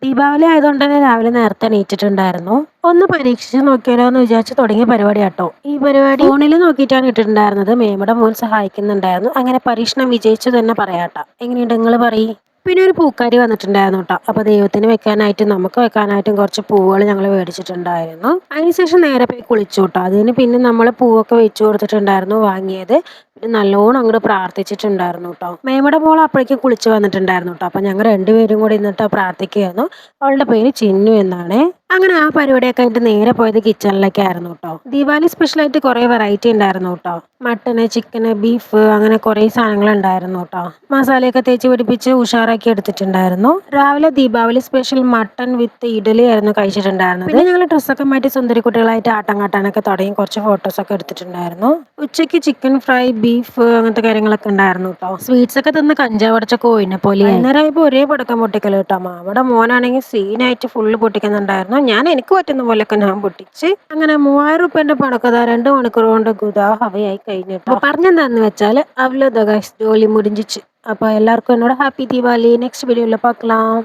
ദീപാവലി ആയതുകൊണ്ട് തന്നെ രാവിലെ നേരത്തെ എണീറ്റിട്ടുണ്ടായിരുന്നു. ഒന്ന് പരീക്ഷിച്ച് നോക്കിയാലോ എന്ന് വിചാരിച്ച് തുടങ്ങിയ പരിപാടിയാട്ടോ. ഈ പരിപാടി ഫോണിൽ നോക്കിയിട്ടാണ് ഇട്ടിട്ടുണ്ടായിരുന്നത്. മേമ്മയുടെ മോൻ സഹായിക്കുന്നുണ്ടായിരുന്നു. അങ്ങനെ പരീക്ഷണം വിജയിച്ചു തന്നെ പറയാട്ടോ. എങ്ങനെയുണ്ട് നിങ്ങൾ പറയ്? പിന്നെ ഒരു പൂക്കാരി വന്നിട്ടുണ്ടായിരുന്നു കേട്ടോ. അപ്പോൾ ദൈവത്തിന് വെക്കാനായിട്ടും നമുക്ക് വെക്കാനായിട്ടും കുറച്ച് പൂവുകൾ ഞങ്ങൾ മേടിച്ചിട്ടുണ്ടായിരുന്നു. അതിനുശേഷം നേരെ പോയി കുളിച്ചു കേട്ടോ. അതിന് പിന്നെ നമ്മൾ പൂവൊക്കെ വെച്ചു കൊടുത്തിട്ടുണ്ടായിരുന്നു വാങ്ങിയത്. പിന്നെ നല്ലോണം അങ്ങോട്ട് പ്രാർത്ഥിച്ചിട്ടുണ്ടായിരുന്നു കേട്ടോ. മേമ്മയുടെ മോൾ അപ്പോഴേക്കും കുളിച്ച് വന്നിട്ടുണ്ടായിരുന്നു കേട്ടോ. അപ്പോൾ ഞങ്ങൾ രണ്ടുപേരും കൂടി ഇന്നിട്ട് പ്രാർത്ഥിക്കുകയായിരുന്നു. അവളുടെ പേര് ചിന്നു എന്നാണ്. അങ്ങനെ ആ പരിപാടിയൊക്കെ ആയിട്ട് നേരെ പോയത് കിച്ചണിലേക്കായിരുന്നു കേട്ടോ. ദീപാവലി സ്പെഷ്യലായിട്ട് കുറേ വെറൈറ്റി ഉണ്ടായിരുന്നു കേട്ടോ. മട്ടന്, ചിക്കന്, ബീഫ് അങ്ങനെ കുറേ സാധനങ്ങൾ ഉണ്ടായിരുന്നു കേട്ടോ. മസാലയൊക്കെ തേച്ച് പിടിപ്പിച്ച് ഉഷാറാക്കി എടുത്തിട്ടുണ്ടായിരുന്നു. രാവിലെ ദീപാവലി സ്പെഷ്യൽ മട്ടൻ വിത്ത് ഇഡലി ആയിരുന്നു കഴിച്ചിട്ടുണ്ടായിരുന്നത്. പിന്നെ ഞങ്ങൾ ഡ്രസ്സൊക്കെ മാറ്റി സുന്ദരി കുട്ടികളായിട്ട് ആട്ടം കാട്ടാനൊക്കെ തുടങ്ങി കുറച്ച് ഫോട്ടോസൊക്കെ എടുത്തിട്ടുണ്ടായിരുന്നു. ഉച്ചയ്ക്ക് ചിക്കൻ ഫ്രൈ, ബീഫ് അങ്ങനത്തെ കാര്യങ്ങളൊക്കെ ഉണ്ടായിരുന്നു കേട്ടോ. സ്വീറ്റ്സ് ഒക്കെ തിന്ന് കഞ്ചാവടച്ച കോഴിനെ പോലെ. അന്നേരമായപ്പോൾ ഒരേ പടക്കം പൊട്ടിക്കൽ കേട്ടോ. അവിടെ മോനാണെങ്കിൽ സീനായിട്ട് ഫുള്ള് പൊട്ടിക്കുന്നുണ്ടായിരുന്നു. ഞാൻ എനിക്ക് പറ്റുന്ന പോലെയൊക്കെ ഞാൻ പൊട്ടിച്ച് അങ്ങനെ 3000 റുപ്യന്റെ പണക്കഥ 2 മണിക്കൂർ കൊണ്ട് ഗുദാ ഹവയായി കഴിഞ്ഞിട്ടോ. പറഞ്ഞെന്താന്ന് വെച്ചാൽ അവള് ജോലി മുടിഞ്ചിച്ച്. അപ്പോൾ എല്ലാവർക്കും എന്നോട് ഹാപ്പി ദീപാവലി. നെക്സ്റ്റ് വീഡിയോയിൽ பார்க்கலாம்.